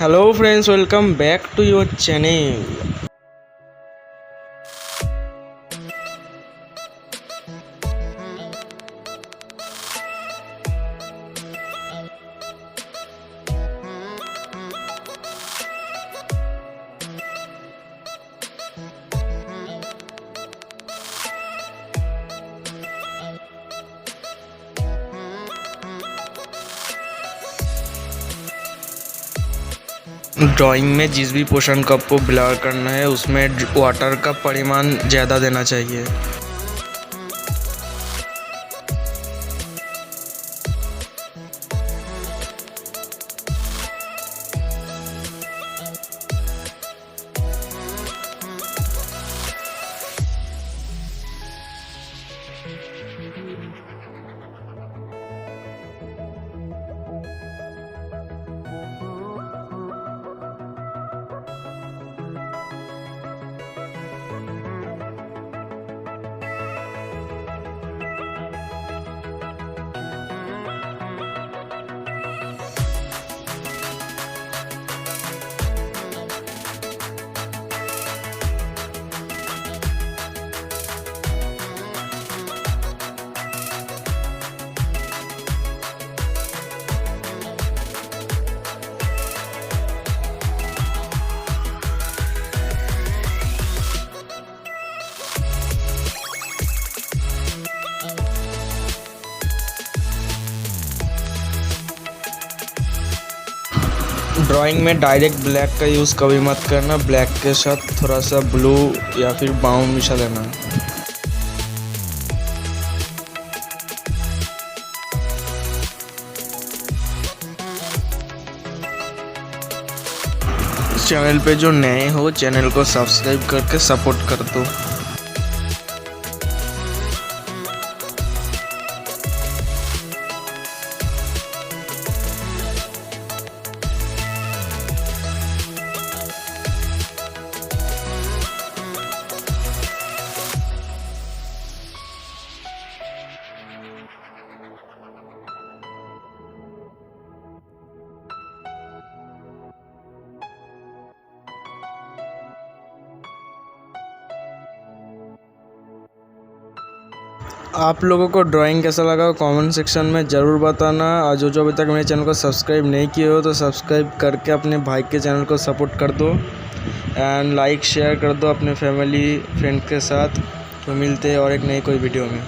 Hello friends, welcome back to your channel. Drawing में जिस भी पोर्शन को आपको ब्लर करना है उसमें वाटर का परिमाण ज़्यादा देना चाहिए। ड्राइंग में डायरेक्ट ब्लैक का यूज़ कभी मत करना। ब्लैक के साथ थोड़ा सा ब्लू या फिर ब्राउन मिला लेना। चैनल पे जो नए हो चैनल को सब्सक्राइब करके सपोर्ट कर दो। आप लोगों को ड्राइंग कैसा लगा कमेंट सेक्शन में ज़रूर बताना। और जो अभी तक मेरे चैनल को सब्सक्राइब नहीं किए हो तो सब्सक्राइब करके अपने भाई के चैनल को सपोर्ट कर दो एंड लाइक शेयर कर दो अपने फैमिली फ्रेंड के साथ। तो मिलते हैं और एक नई कोई वीडियो में।